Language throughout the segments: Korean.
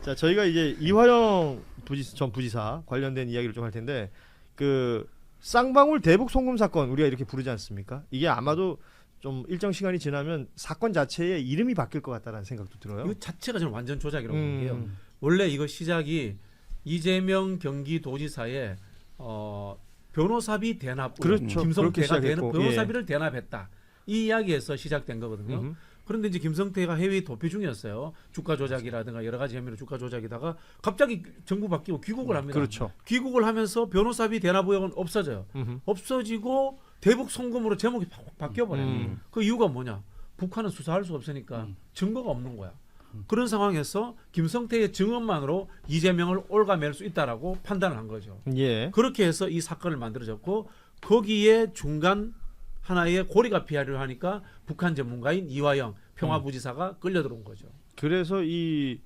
자, 저희가 이제 이화영 전 부지사 관련된 이야기를 좀 할 텐데 그 쌍방울 대북 송금 사건 우리가 이렇게 부르지 않습니까? 이게 아마도 좀 일정 시간이 지나면 사건 자체의 이름이 바뀔 것 같다는 생각도 들어요. 이거 자체가 저는 완전 조작이라고 보는 게요. 원래 이거 시작이 이재명 경기도지사의 변호사비 대납, 그렇죠. 김성태가 그렇게 변호사비를 대납했다. 이 이야기에서 시작된 거거든요. 그런데 이제 김성태가 해외 도피 중이었어요. 주가 조작이라든가 여러 가지 혐의로 주가 조작이다가 갑자기 정부 바뀌고 귀국을 합니다. 그렇죠. 귀국을 하면서 변호사비 대납 의혹은 없어져요. 없어지고 대북 송금으로 제목이 바뀌어 버려요. 그 이유가 뭐냐? 북한은 수사할 수 없으니까 증거가 없는 거야. 그런 상황에서 김성태의 증언만으로 이재명을 올가맬 수 있다라고 판단을 한 거죠. 예. 그렇게 해서 이 사건을 만들어졌고 거기에 중간 하나의 고리가 필요를 하니까 북한 전문가인 이화영 평화부지사가 끌려 들어온 거죠. 그래서 이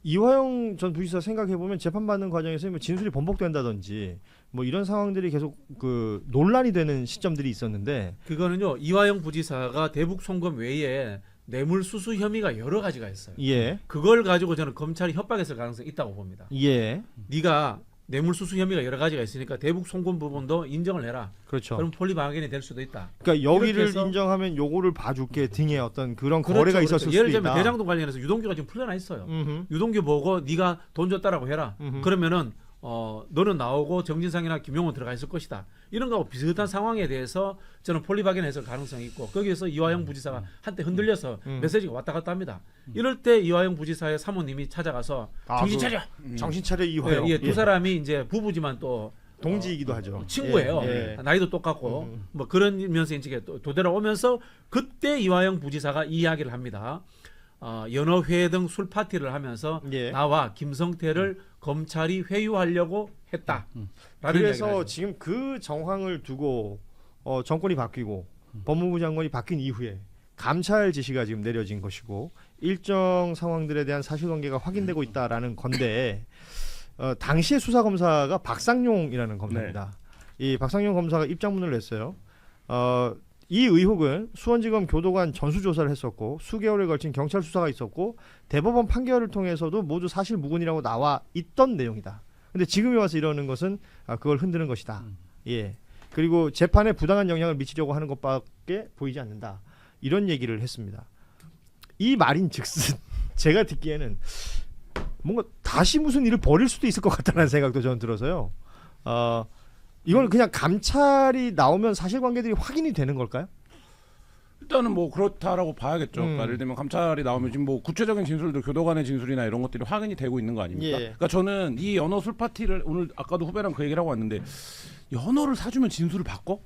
이화영 전 부지사 생각해 보면 재판받는 과정에서 뭐 진술이 번복된다든지 뭐 이런 상황들이 계속 그 논란이 되는 시점들이 있었는데 그거는요 이화영 부지사가 대북 송금 외에 뇌물수수 혐의가 여러 가지가 있어요. 예. 그걸 가지고 저는 검찰이 협박했을 가능성이 있다고 봅니다. 예. 네가 뇌물수수 혐의가 여러 가지가 있으니까 대북 송금 부분도 인정을 해라. 그렇죠. 그럼 폴리바겐이 될 수도 있다. 그러니까 여기를 해서, 인정하면 요거를 봐줄게 등의 어떤 그런 그렇죠, 거래가 그렇죠. 있었을 수도 예를 있다. 들면 대장동 관련해서 유동규가 지금 풀려나 있어요. 음흠. 유동규 보고 네가 돈 줬다라고 해라. 그러면은 너는 나오고 정진상이나 김용호 들어가 있을 것이다. 이런 거하고 비슷한 상황에 대해서 저는 폴리바겐 해설 가능성이 있고 거기에서 이화영 부지사가 한때 흔들려서 메시지가 왔다 갔다 합니다. 이럴 때 이화영 부지사의 사모님이 찾아가서 정신 차려. 정신 차려 이화영. 예, 두 사람이 이제 부부지만 또 동지이기도 하죠. 친구예요. 예, 예. 나이도 똑같고 뭐 그러면서 이제 도되라오면서 그때 이화영 부지사가 이 이야기를 합니다. 연어회 등 술 파티를 하면서 예. 나와 김성태를 검찰이 회유하려고 했다. 그래서 지금 그 정황을 두고 정권이 바뀌고 법무부 장관이 바뀐 이후에 감찰 지시가 지금 내려진 것이고 일정 상황들에 대한 사실관계가 확인되고 있다라는 건데 당시의 수사검사가 박상용이라는 검사입니다. 이 박상용 검사가 입장문을 냈어요. 이 의혹은 수원지검 교도관 전수조사를 했었고 수개월에 걸친 경찰 수사가 있었고 대법원 판결을 통해서도 모두 사실무근이라고 나와 있던 내용이다. 근데 지금에 와서 이러는 것은 그걸 흔드는 것이다. 예. 그리고 재판에 부당한 영향을 미치려고 하는 것밖에 보이지 않는다. 이런 얘기를 했습니다. 이 말인즉슨 제가 듣기에는 뭔가 다시 무슨 일을 벌일 수도 있을 것 같다는 생각도 저는 들어서요. 이건 그냥 감찰이 나오면 사실관계들이 확인이 되는 걸까요? 일단은 뭐 그렇다라고 봐야겠죠. 그러니까 예를 들면 감찰이 나오면 지금 뭐 구체적인 진술도 교도관의 진술이나 이런 것들이 확인이 되고 있는 거 아닙니까? 예. 그러니까 저는 이 연어 술 파티를 오늘 아까도 후배랑 그 얘기를 하고 왔는데 연어를 사주면 진술을 바꿔?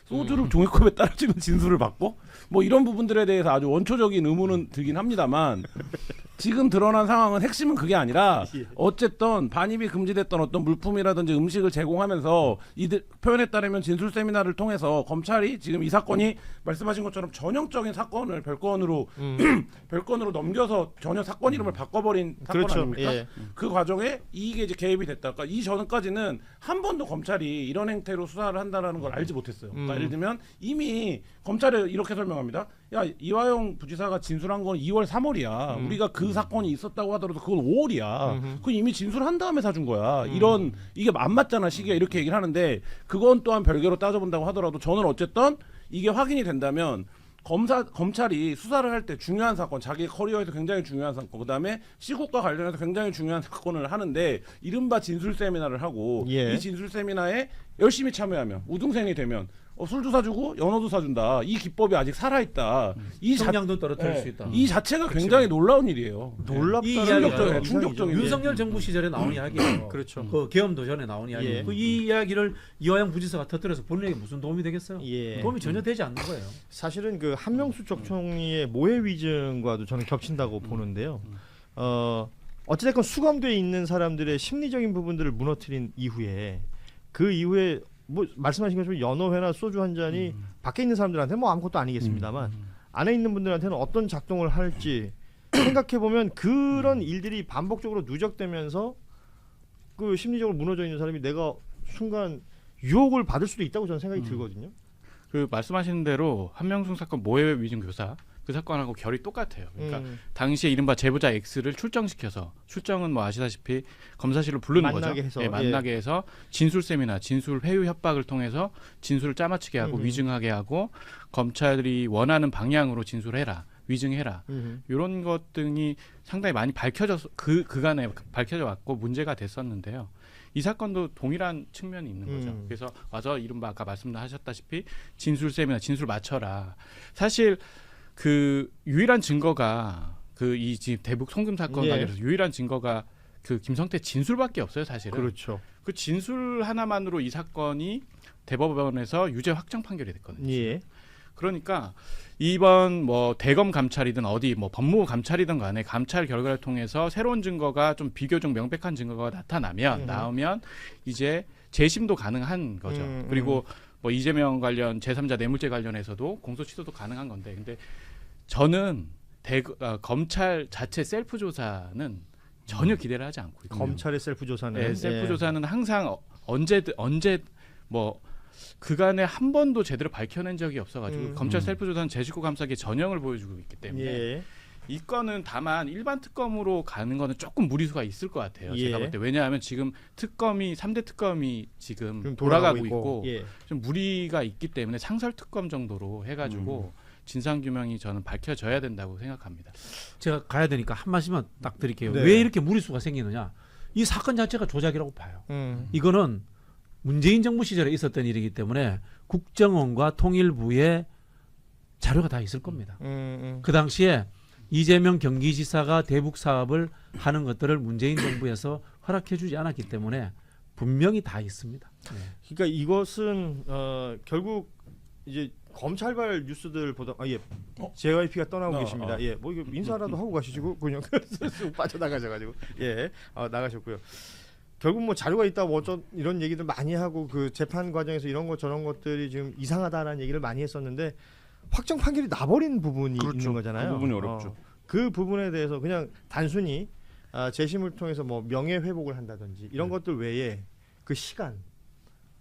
소주를 종이컵에 따라주면 진술을 바꿔? 뭐 이런 부분들에 대해서 아주 원초적인 의문은 들긴 합니다만 지금 드러난 상황은 핵심은 그게 아니라 어쨌든 반입이 금지됐던 어떤 물품이라든지 음식을 제공하면서 이들 표현에 따르면 진술 세미나를 통해서 검찰이 지금 이 사건이 말씀하신 것처럼 전형적인 사건을 별건으로 별건으로 넘겨서 전혀 사건 이름을 바꿔버린 사건 그렇죠. 아닙니까? 예. 그 과정에 이게 이제 개입이 됐다. 그러니까 이 전까지는 한 번도 검찰이 이런 행태로 수사를 한다라는 걸 알지 못했어요. 그러니까 예를 들면 이미 검찰에 이렇게 설명합니다. 야 이화영 부지사가 진술한 건 2월 3월이야. 우리가 그 사건이 있었다고 하더라도 그건 5월이야. 그건 이미 진술한 다음에 사준 거야. 이런 이게 안 맞잖아 시기가 이렇게 얘기를 하는데 그건 또한 별개로 따져본다고 하더라도 저는 어쨌든 이게 확인이 된다면 검찰이 수사를 할 때 중요한 사건, 자기 커리어에서 굉장히 중요한 사건, 그다음에 시국과 관련해서 굉장히 중요한 사건을 하는데 이른바 진술 세미나를 하고 예. 이 진술 세미나에 열심히 참여하면 우등생이 되면 술도 사주고 연어도 사준다. 이 기법이 아직 살아있다. 이 성량도 떨어뜨릴 수 있다. 이 자체가 굉장히 놀라운 일이에요. 이 놀랍다는 이야기가 충격적인 윤석열 정부 시절에 나온 이야기예요. 그렇죠. 그 계엄도 전에 나온 이야기. 예. 이 이야기를 이화영 부지사가 터뜨려서 본인에게 무슨 도움이 되겠어요? 예. 도움이 전혀 되지 않는 거예요. 사실은 그 한명수 척총리의 모해 위증과도 저는 겹친다고 보는데요. 어찌됐건 수감돼 있는 사람들의 심리적인 부분들을 무너뜨린 이후에 그 이후에 뭐 말씀하신 것처럼 연어회나 소주 한 잔이 밖에 있는 사람들한테 뭐 아무것도 아니겠습니다만 안에 있는 분들한테는 어떤 작동을 할지 생각해 보면 그런 일들이 반복적으로 누적되면서 그 심리적으로 무너져 있는 사람이 내가 순간 유혹을 받을 수도 있다고 저는 생각이 들거든요. 그 말씀하신 대로 한명숙 사건 모해 위증 교사 그 사건하고 결이 똑같아요. 그러니까 당시에 이른바 제보자 X를 출정시켜서 출정은 뭐 아시다시피 검사실로 부르는 만나게 거죠. 해서, 네, 만나게 해서 진술 세미나, 진술 회유 협박을 통해서 진술을 짜맞추게 하고 위증하게 하고 검찰이 원하는 방향으로 진술해라, 위증해라. 이런 것 등이 상당히 많이 밝혀져서 그간에 밝혀져 왔고 문제가 됐었는데요. 이 사건도 동일한 측면이 있는 거죠. 그래서 와서 이른바 아까 말씀하셨다시피 진술 세미나, 진술 맞춰라. 사실 그 유일한 증거가 그 이 지금 대북 송금 사건 예. 관련해서 유일한 증거가 그 김성태 진술밖에 없어요, 사실은. 그렇죠. 그 진술 하나만으로 이 사건이 대법원에서 유죄 확정 판결이 됐거든요. 예. 그러니까 이번 뭐 대검 감찰이든 어디 뭐 법무부 감찰이든 간에 감찰 결과를 통해서 새로운 증거가 좀 비교적 명백한 증거가 나오면 이제 재심도 가능한 거죠. 그리고 뭐 이재명 관련 제3자 뇌물죄 관련해서도 공소 취소도 가능한 건데, 근데 저는 검찰 자체 셀프 조사는 전혀 기대를 하지 않고 있고요. 검찰의 셀프 조사는 네, 셀프 조사는 항상 언제 뭐 그간에 한 번도 제대로 밝혀낸 적이 없어가지고 검찰 셀프 조사는 제 식구 감사기의 전형을 보여주고 있기 때문에 예. 이 건은 다만 일반 특검으로 가는 거는 조금 무리수가 있을 것 같아요. 예. 제가 볼 때. 왜냐하면 지금 3대 특검이 지금 좀 돌아가고 있고 예. 좀 무리가 있기 때문에 상설 특검 정도로 해가지고 진상규명이 저는 밝혀져야 된다고 생각합니다. 제가 가야 되니까 한 말씀만 딱 드릴게요. 네. 왜 이렇게 무리수가 생기느냐? 이 사건 자체가 조작이라고 봐요. 이거는 문재인 정부 시절에 있었던 일이기 때문에 국정원과 통일부에 자료가 다 있을 겁니다. 그 당시에 이재명 경기지사가 대북 사업을 하는 것들을 문재인 정부에서 허락해주지 않았기 때문에 분명히 다 있습니다. 네. 그러니까 이것은 결국 이제 검찰발 뉴스들 보다 JYP가 떠나고 계십니다. 예, 뭐 이거 인사라도 하고 가시고 그냥 쑥 빠져나가셔가지고 나가셨고요. 결국 뭐 자료가 있다 뭐 어쩌 이런 얘기들 많이 하고 그 재판 과정에서 이런 것 저런 것들이 지금 이상하다라는 얘기를 많이 했었는데 확정 판결이 나버린 부분이 있는 거잖아요. 그 부분이 어렵죠. 그 부분에 대해서 그냥 단순히 재심을 통해서 뭐 명예 회복을 한다든지 이런 것들 외에 그 시간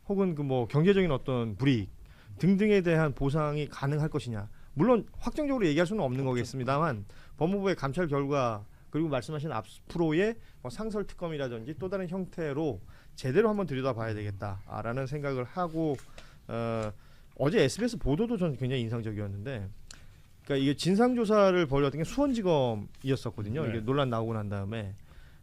혹은 그 뭐 경제적인 어떤 불이익 등등에 대한 보상이 가능할 것이냐. 물론 확정적으로 얘기할 수는 없는 거겠습니다만 법무부의 감찰 결과 그리고 말씀하신 앞으로의 뭐 상설 특검이라든지 또 다른 형태로 제대로 한번 들여다봐야 되겠다라는 생각을 하고 어제 SBS 보도도 전 굉장히 인상적이었는데, 그러니까 이게 진상조사를 벌였던 게 수원지검이었었거든요. 네. 이게 논란 나오고 난 다음에.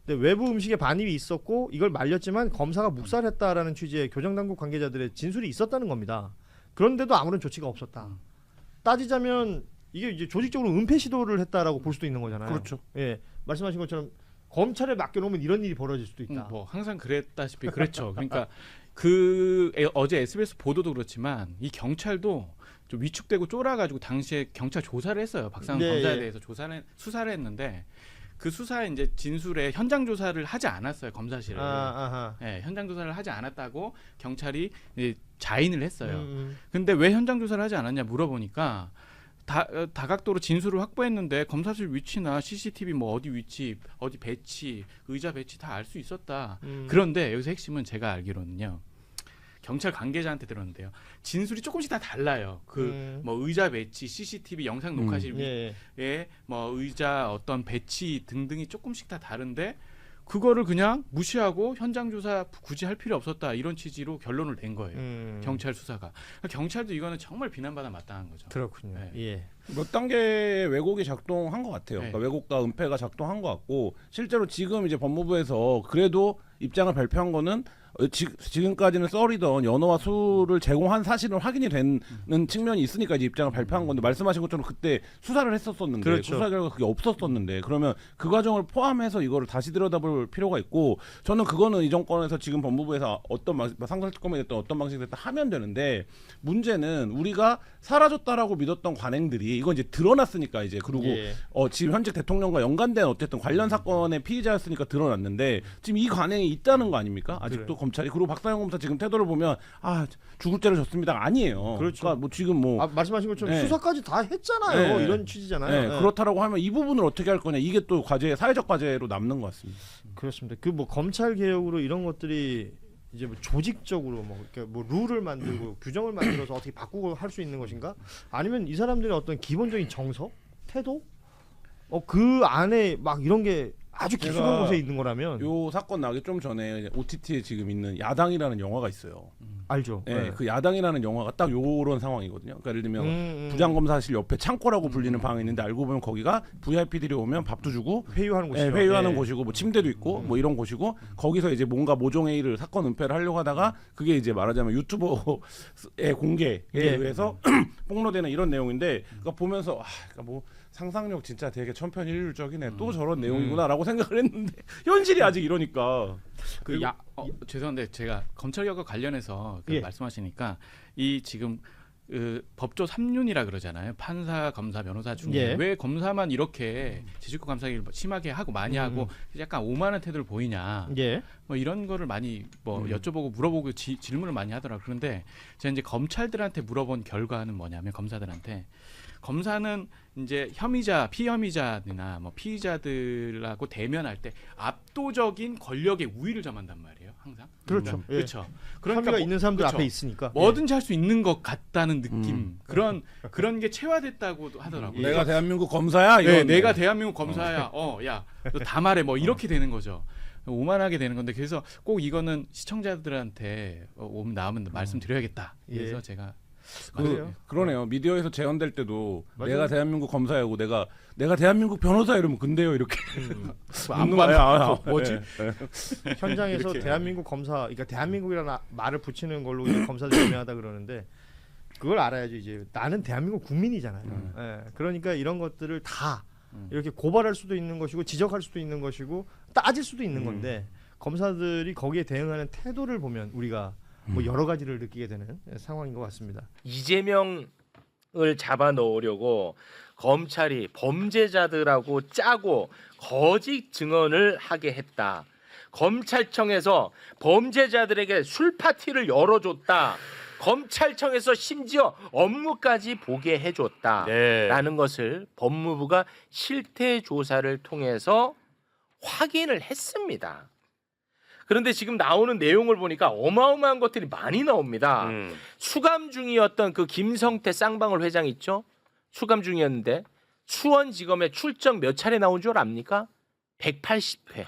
근데 외부 음식에 반입이 있었고 이걸 말렸지만 검사가 묵살했다라는 취지의 교정당국 관계자들의 진술이 있었다는 겁니다. 그런데도 아무런 조치가 없었다. 따지자면 이게 이제 조직적으로 은폐 시도를 했다라고 볼 수도 있는 거잖아요. 그렇죠. 예, 말씀하신 것처럼 검찰에 맡겨놓으면 이런 일이 벌어질 수도 있다. 뭐 항상 그랬다시피 그랬죠. 그러니까 어제 SBS 보도도 그렇지만 이 경찰도 좀 위축되고 쫄아가지고 당시에 경찰 조사를 했어요. 박상훈 네, 검사에 예. 대해서 수사를 했는데 그 수사에 이제 진술에 현장 조사를 하지 않았어요. 검사실에. 예, 현장 조사를 하지 않았다고 경찰이 이제 자인을 했어요. 근데 왜 현장 조사를 하지 않았냐 물어보니까 다각도로 진술을 확보했는데 검사실 위치나 CCTV 뭐 어디 위치, 어디 배치, 의자 배치 다 알 수 있었다. 그런데 여기서 핵심은 제가 알기로는요. 경찰 관계자한테 들었는데요. 진술이 조금씩 다 달라요. 뭐 의자 배치, CCTV 영상 녹화실 위에 뭐 의자 어떤 배치 등등이 조금씩 다 다른데 그거를 그냥 무시하고 현장 조사 굳이 할 필요 없었다 이런 취지로 결론을 낸 거예요. 경찰 수사가. 경찰도 이거는 정말 비난받아 마땅한 거죠. 그렇군요. 네. 예. 몇 단계의 왜곡이 작동한 것 같아요. 네. 그러니까 왜곡과 은폐가 작동한 것 같고 실제로 지금 이제 법무부에서 그래도 입장을 발표한 거는 지금까지는 썰이던 연어와 술을 제공한 사실은 확인이 되는 측면이 있으니까 이제 입장을 발표한 건데 말씀하신 것처럼 그때 수사를 했었었는데 그렇죠. 수사 결과 그게 없었었는데 그러면 그 과정을 포함해서 이거를 다시 들여다볼 필요가 있고 저는 그거는 이 정권에서 지금 법무부에서 어떤 상설특검이 됐든 어떤 방식이 됐든 하면 되는데 문제는 우리가 사라졌다라고 믿었던 관행들이 이건 이제 드러났으니까 이제 그리고 지금 현직 대통령과 연관된 어쨌든 관련 사건의 피의자였으니까 드러났는데 지금 이 관행이 있다는 거 아닙니까? 아직도 검찰이. 그리고 박상영 검사 지금 태도를 보면 죽을 죄를 졌습니다 아니에요. 그렇죠. 그러니까 뭐 지금 뭐 말씀하신 것처럼 네. 수사까지 다 했잖아요. 네. 이런 취지잖아요. 네, 그렇다라고 하면 이 부분을 어떻게 할 거냐 이게 또 과제 사회적 과제로 남는 것 같습니다. 그렇습니다. 그 뭐 검찰 개혁으로 이런 것들이 이제 뭐 조직적으로 뭐 룰을 만들고 규정을 만들어서 어떻게 바꾸고 할 수 있는 것인가? 아니면 이 사람들의 어떤 기본적인 정서 태도, 그 안에 막 이런 게 아주 깊숙한 제가 곳에 있는 거라면 요 사건 나기 좀 전에 OTT에 지금 있는 야당이라는 영화가 있어요. 알죠. 네, 그 야당이라는 영화가 딱 요런 상황이거든요. 그러니까 예를 들면 부장검사실 옆에 창고라고 불리는 방이 있는데 알고 보면 거기가 VIP들이 오면 밥도 주고 회유하는 곳이죠. 네, 회의하는 예. 곳이고 뭐 침대도 있고 뭐 이런 곳이고 거기서 이제 뭔가 모종회의를 사건 은폐를 하려고 하다가 그게 이제 말하자면 유튜버의 공개에 의해서 폭로되는 이런 내용인데 그러니까 보면서 그러니까 뭐 상상력 진짜 되게 천편일률적이네. 또 저런 내용이구나라고 생각을 했는데 현실이 아직 이러니까. 죄송한데 제가 검찰개혁과 관련해서 예. 말씀하시니까 이 지금 법조 3륜이라 그러잖아요. 판사, 검사, 변호사 중에 예. 왜 검사만 이렇게 제주권 감사기를 심하게 하고 많이 하고 약간 오만한 태도를 보이냐. 예. 뭐 이런 거를 많이 여쭤보고 물어보고 질문을 많이 하더라고요. 그런데 제가 이제 검찰들한테 물어본 결과는 뭐냐면 검사들한테 검사는 이제 혐의자, 피혐의자나 뭐 피의자들하고 대면할 때 압도적인 권력의 우위를 점한단 말이에요. 항상. 그렇죠. 예. 그렇죠. 혐의가 있는 사람들 그렇죠. 앞에 있으니까 뭐든지 할 수 있는 것 같다는 느낌. 그런 게 체화됐다고 하더라고요. 내가 대한민국 검사야. 네, 이건 내가 대한민국 검사야. 야, 너 다 말해. 뭐 이렇게 되는 거죠. 오만하게 되는 건데 그래서 꼭 이거는 시청자들한테 나오면 말씀드려야겠다. 그래서 제가 그러네요. 미디어에서 재현될 때도 맞아요. 내가 대한민국 검사야고 내가 대한민국 변호사 이러면 근데요 이렇게 안 뭐지? 현장에서 이렇게. 대한민국 검사, 그러니까 대한민국이라는 말을 붙이는 걸로 이제 검사들 유명하다 그러는데 그걸 알아야죠. 이제 나는 대한민국 국민이잖아요. 예, 그러니까 이런 것들을 다 이렇게 고발할 수도 있는 것이고 지적할 수도 있는 것이고 따질 수도 있는 건데 검사들이 거기에 대응하는 태도를 보면 우리가 뭐 여러 가지를 느끼게 되는 상황인 것 같습니다. 이재명을 잡아 넣으려고 검찰이 범죄자들하고 짜고 거짓 증언을 하게 했다. 검찰청에서 범죄자들에게 술 파티를 열어줬다. 검찰청에서 심지어 업무까지 보게 해줬다. 라는 것을 법무부가 실태 조사를 통해서 확인을 했습니다. 그런데 지금 나오는 내용을 보니까 어마어마한 것들이 많이 나옵니다. 수감 중이었던 그 김성태 쌍방울 회장 있죠? 수감 중이었는데 수원지검에 출정 몇 차례 나온 줄 압니까? 180회.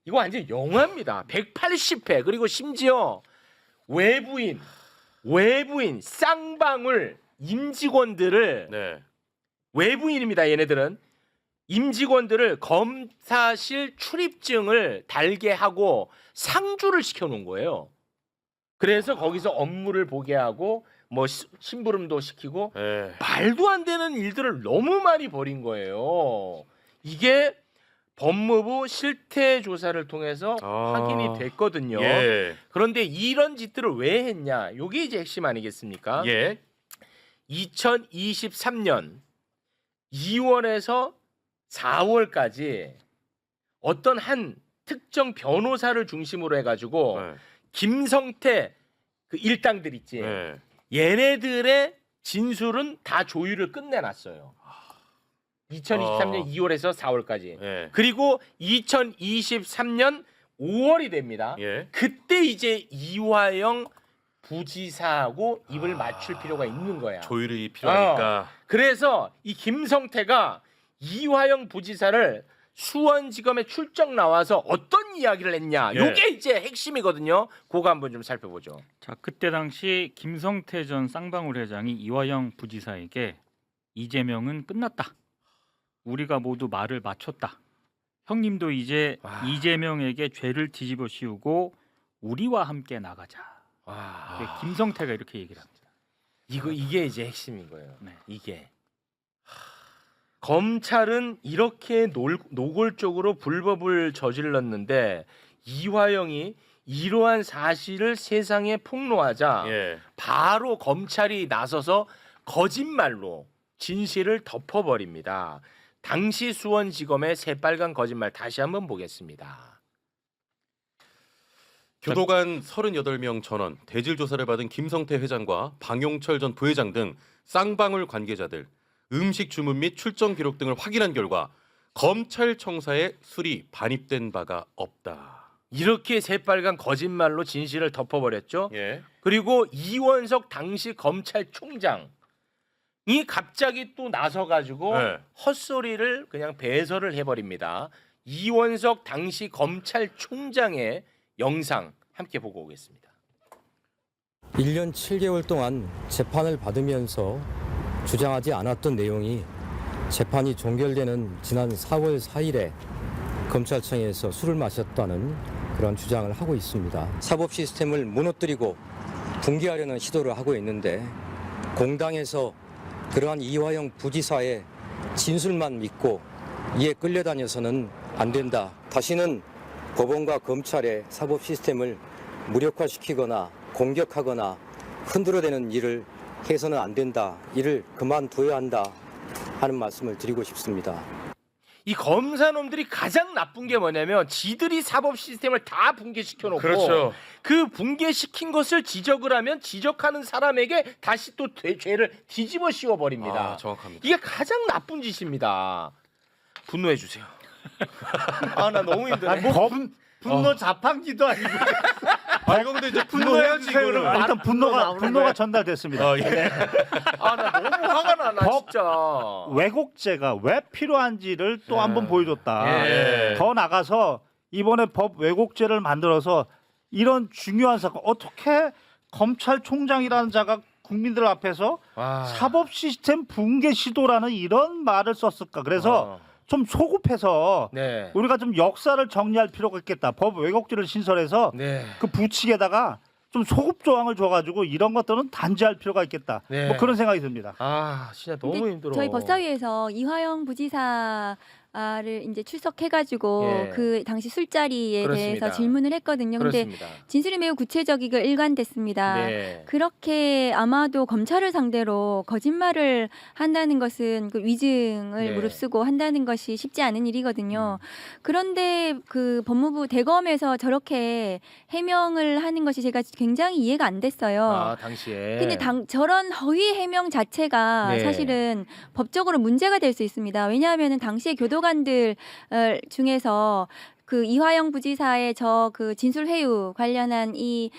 이거 완전 영화입니다. 180회. 그리고 심지어 외부인 쌍방울 임직원들을 외부인입니다. 얘네들은 임직원들을 검사실 출입증을 달게 하고 상주를 시켜놓은 거예요. 그래서 거기서 업무를 보게 하고 뭐 심부름도 시키고 말도 안 되는 일들을 너무 많이 벌인 거예요. 이게 법무부 실태 조사를 통해서 확인이 됐거든요. 그런데 이런 짓들을 왜 했냐? 이게 이제 핵심 아니겠습니까? 2023년 2월에서 4월까지 어떤 한 특정 변호사를 중심으로 해가지고 김성태 그 일당들 있지 얘네들의 진술은 다 조율을 끝내놨어요. 2023년 2월에서 4월까지 그리고 2023년 5월이 됩니다. 그때 이제 이화영 부지사하고 입을 맞출 필요가 있는 거야. 조율이 필요하니까. 그래서 이 김성태가 이화영 부지사를 수원지검에 출정 나와서 어떤 이야기를 했냐. 이게 이제 핵심이거든요. 그거 한번 좀 살펴보죠. 자, 그때 당시 김성태 전 쌍방울 회장이 이화영 부지사에게 이재명은 끝났다. 우리가 모두 말을 마쳤다. 형님도 이제 이재명에게 죄를 뒤집어 씌우고 우리와 함께 나가자. 김성태가 이렇게 얘기를 합니다. 이게 이제 핵심인 거예요. 네. 이게 검찰은 이렇게 노골적으로 불법을 저질렀는데 이화영이 이러한 사실을 세상에 폭로하자 바로 검찰이 나서서 거짓말로 진실을 덮어버립니다. 당시 수원지검의 새빨간 거짓말 다시 한번 보겠습니다. 교도관 38명 전원, 대질 조사를 받은 김성태 회장과 방용철 전 부회장 등 쌍방울 관계자들, 음식 주문 및 출정 기록 등을 확인한 결과 검찰청사에 술이 반입된 바가 없다. 이렇게 새빨간 거짓말로 진실을 덮어버렸죠. 그리고 이원석 당시 검찰총장 갑자기 또 나서가지고 네. 헛소리를 그냥 배설을 해버립니다. 이원석 당시 검찰총장의 영상 함께 보고 오겠습니다. 1년 7개월 동안 재판을 받으면서 주장하지 않았던 내용이 재판이 종결되는 지난 4월 4일에 검찰청에서 술을 마셨다는 그런 주장을 하고 있습니다. 사법 시스템을 무너뜨리고 붕괴하려는 시도를 하고 있는데 공당에서 그러한 이화영 부지사의 진술만 믿고 이에 끌려다녀서는 안 된다. 다시는 법원과 검찰의 사법 시스템을 무력화시키거나 공격하거나 흔들어대는 일을 해서는 안 된다. 이를 그만둬야 한다 하는 말씀을 드리고 싶습니다. 이 검사놈들이 가장 나쁜 게 뭐냐면 지들이 사법 시스템을 다 붕괴시켜놓고 그렇죠. 그 붕괴시킨 것을 지적을 하면 지적하는 사람에게 다시 또 죄를 뒤집어 씌워버립니다. 아, 정확합니다. 이게 가장 나쁜 짓입니다. 분노해 주세요. 아 나 너무 힘드네. 분노 자판기도 아니고. 아 이거 근데 이제 분노해야지 이거는. 일단 분노가 전달됐습니다. 아 나 너무 화가 나 진짜. 왜곡죄가 왜 필요한지를 또 한 번 보여줬다. 예. 더 나가서 이번에 법 왜곡죄를 만들어서 이런 중요한 사건 어떻게 검찰총장이라는 자가 국민들 앞에서 와. 사법 시스템 붕괴 시도라는 이런 말을 썼을까? 그래서 좀 소급해서 네. 우리가 좀 역사를 정리할 필요가 있겠다. 법 왜곡죄를 신설해서 네. 그 부칙에다가 좀 소급 조항을 줘가지고 이런 것들은 단죄할 필요가 있겠다. 네. 뭐 그런 생각이 듭니다. 아 진짜 너무 근데 힘들어. 저희 법사위에서 이화영 부지사를 이제 출석해가지고 예. 그 당시 술자리에 그렇습니다. 대해서 질문을 했거든요. 근데 그렇습니다. 진술이 매우 구체적이고 일관됐습니다. 네. 그렇게 아마도 검찰을 상대로 거짓말을 한다는 것은 그 위증을 네. 무릅쓰고 한다는 것이 쉽지 않은 일이거든요. 그런데 그 법무부 대검에서 저렇게 해명을 하는 것이 제가 굉장히 이해가 안 됐어요. 아 당시에. 근데 저런 허위 해명 자체가 네. 사실은 법적으로 문제가 될 수 있습니다. 왜냐하면 당시에 교도관들 중에서 그 이화영 부지사의 저 그 진술 회유 관련한 이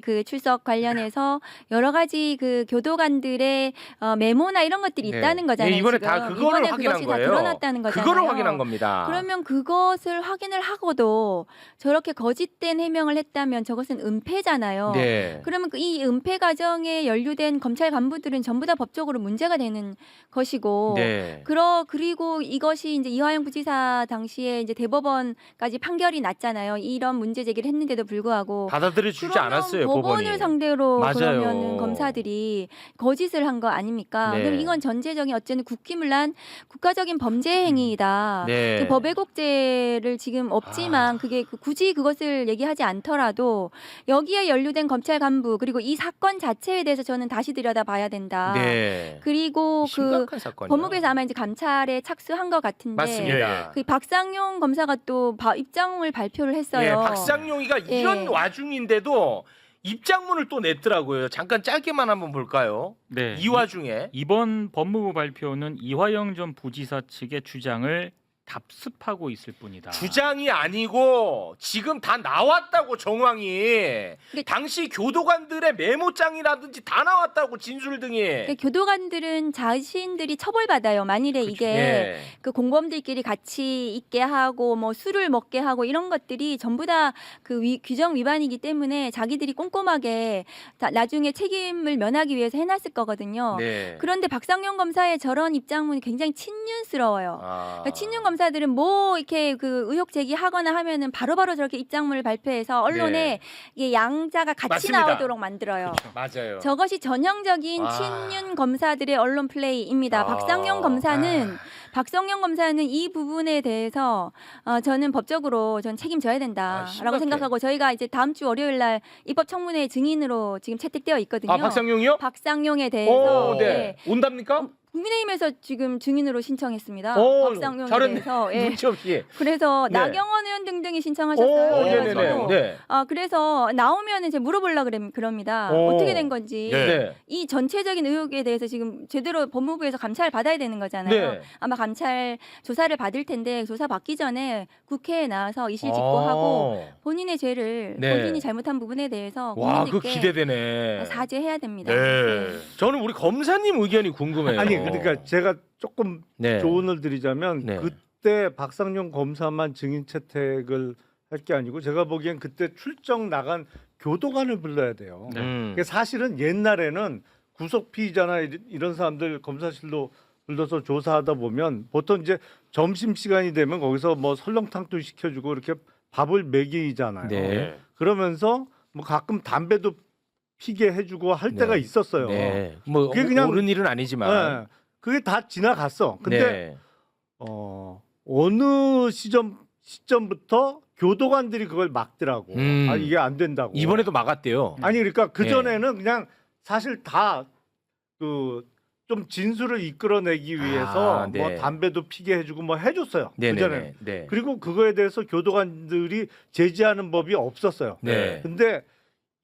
그 출석 관련해서 여러 가지 그 교도관들의 메모나 이런 것들이 네. 있다는 거잖아요. 네, 이번에 지금. 다 그거를 이번에 확인한 그것이 거예요. 다 드러났다는 거잖아요. 그거를 확인한 겁니다. 그러면 그것을 확인을 하고도 저렇게 거짓된 해명을 했다면 저것은 은폐잖아요. 네. 그러면 이 은폐 과정에 연루된 검찰 간부들은 전부 다 법적으로 문제가 되는 것이고, 네. 그리고 이것이 이제 이화영 부지사 당시에 이제 대법원까지 판결이 났잖아요. 이런 문제 제기를 했는데도 불구하고 받아들여 주지 그러면 않았어요. 법원을 법원이. 상대로 맞아요. 그러면은 검사들이 거짓을 한 거 아닙니까? 네. 그럼 이건 전제적인 어쨌든 국기문란 국가적인 범죄 행위이다. 네. 그 법왜곡죄를 지금 없지만 그게 굳이 그것을 얘기하지 않더라도 여기에 연루된 검찰 간부 그리고 이 사건 자체에 대해서 저는 다시 들여다봐야 된다. 네. 그리고 그 심각한 사건이에요. 법무부에서 아마 이제 감찰에 착수한 것 같은데 맞습니다. 그 박상용 검사가 또 입장을 발표를 했어요. 예, 박상용이가 예. 이런 와중인데도 입장문을 또 냈더라고요. 잠깐 짧게만 한번 볼까요? 네. 이 와중에 이번 법무부 발표는 이화영 전 부지사 측의 주장을 답습하고 있을 뿐이다. 주장이 아니고 지금 다 나왔다고 정황이 당시 교도관들의 메모장이라든지 다 나왔다고 진술 등이. 그러니까 교도관들은 자신들이 처벌받아요. 만일에 이게 예. 그 공범들끼리 같이 있게 하고 뭐 술을 먹게 하고 이런 것들이 전부 다 그 규정 위반이기 때문에 자기들이 꼼꼼하게 나중에 책임을 면하기 위해서 해놨을 거거든요. 네. 그런데 박상용 검사의 저런 입장문이 굉장히 친윤스러워요. 그러니까 친윤 검사들은 뭐 이렇게 그 의혹 제기하거나 하면은 바로바로 저렇게 입장문을 발표해서 언론에 네. 이게 양자가 같이 맞습니다. 나오도록 만들어요. 맞아요. 저것이 전형적인 아. 친윤 검사들의 언론 플레이입니다. 아. 박상용 검사는 이 부분에 대해서 저는 법적으로 전 책임져야 된다라고 심각해. 생각하고 저희가 이제 다음 주 월요일 날 입법 청문회 증인으로 지금 채택되어 있거든요. 아 박상용이요? 박상용에 대해서 오, 네. 온답니까? 국민의힘에서 지금 증인으로 신청했습니다. 오, 박상용에 잘했네. 대해서. 예. 눈치 없이. 그래서 네. 나경원 의원 등등이 신청하셨어요. 오, 그래가지고 네네네. 네. 그래서 나오면은 제가 물어보려고 그럽니다. 오. 어떻게 된 건지. 네. 이 전체적인 의혹에 대해서 지금 제대로 법무부에서 감찰을 받아야 되는 거잖아요. 네. 아마 감찰 조사를 받을 텐데 조사 받기 전에 국회에 나와서 이실직고하고 본인의 죄를 네. 본인이 잘못한 부분에 대해서 와, 그 국민께 기대되네. 사죄해야 됩니다. 네. 저는 우리 검사님 의견이 궁금해요. 아니 그러니까 제가 조금 네. 조언을 드리자면 네. 그때 박상용 검사만 증인 채택을 할 게 아니고 제가 보기엔 그때 출정 나간 교도관을 불러야 돼요. 그러니까 사실은 옛날에는 구속 피의자나 이런 사람들 검사실로 불러서 조사하다 보면 보통 이제 점심 시간이 되면 거기서 뭐 설렁탕도 시켜주고 이렇게 밥을 먹이잖아요. 네. 그러면서 뭐 가끔 담배도 피게 해주고 할 때가 네. 있었어요. 네. 뭐 그게 그냥- 옳은 일은 아니지만. 네. 그게 다 지나갔어. 근데 네. 어느 시점부터 교도관들이 그걸 막더라고. 아 이게 안 된다고. 이번에도 막았대요. 아니 그러니까 그 네. 전에는 그냥 사실 다 그 좀 진술을 이끌어내기 위해서 네. 뭐 담배도 피게 해주고 뭐 해줬어요. 그 네네네. 전에. 네. 그리고 그거에 대해서 교도관들이 제지하는 법이 없었어요. 네. 근데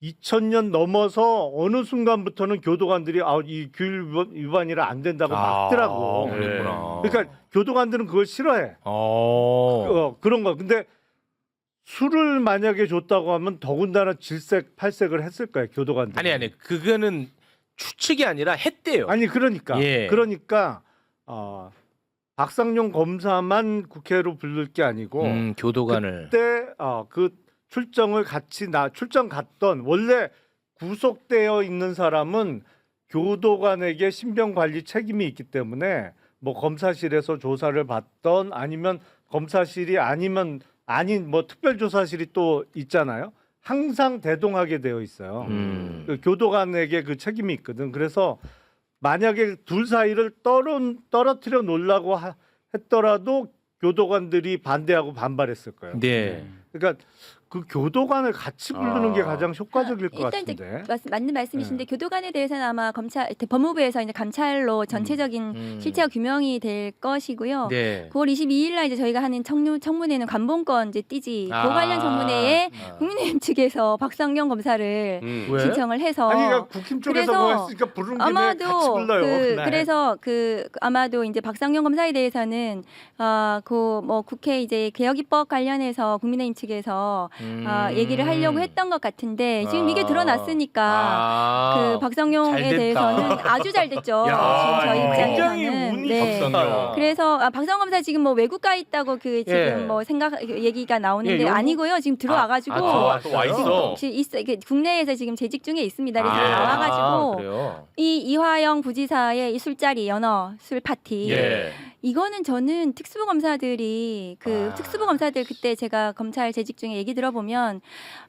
2000년 넘어서 어느 순간부터는 교도관들이 이 규율 위반이라 안 된다고 막더라고. 그랬구나. 그러니까 교도관들은 그걸 싫어해. 그런 거. 근데 술을 만약에 줬다고 하면 더군다나 질색 팔색을 했을 거예요. 교도관들. 아니 그거는 추측이 아니라 했대요. 아니 그러니까 예. 박상용 검사만 국회로 부를 게 아니고 교도관을. 그때 그 출정 갔던 원래 구속되어 있는 사람은 교도관에게 신병 관리 책임이 있기 때문에 뭐 검사실에서 조사를 받던 아니면 검사실이 아니면 아닌 뭐 특별조사실이 또 있잖아요. 항상 대동하게 되어 있어요. 그 교도관에게 그 책임이 있거든. 그래서 만약에 둘 사이를 떨어뜨려 놓으려고 했더라도 교도관들이 반대하고 반발했을 거예요. 네. 그러니까 그 교도관을 같이 부르는 게 가장 효과적일 것 일단 이제 같은데. 맞는 말씀이신데 교도관에 대해서는 아마 법무부에서 이제 감찰로 전체적인 실체가 규명이 될 것이고요. 네. 9월 22일 날 이제 저희가 하는 청문회는 관본권 이제 띠지 그 관련 청문회에 국민의힘 측에서 박상용 검사를 왜? 신청을 해서 아니 그러니까 국힘 쪽에서 그래서 뭐 했으니까 부르는 김에 아마도 같이 불러요. 그날. 그래서 아마도 이제 박상용 검사에 대해서는 그 뭐 국회 이제 개혁입법 관련해서 국민의힘 측에서 얘기를 하려고 했던 것 같은데 지금 이게 드러났으니까 그 박상용에 잘 됐다. 대해서는 아주 잘 됐죠. 야, 지금 저희 굉장히 입장에서는 운이 네. 박상용. 그래서 박상용 검사 지금 뭐 외국 가 있다고 그 지금 예. 뭐 얘기가 나오는데 예, 아니고요. 지금 들어와가지고 또 와 있어. 혹시 이게 국내에서 지금 재직 중에 있습니다. 그래서 예. 나와가지고 그래요. 이 이화영 부지사의 이 술자리 연어 술 파티 예. 이거는 저는 특수부 검사들이 특수부 검사들 그때 제가 검찰 재직 중에 얘기 들어보면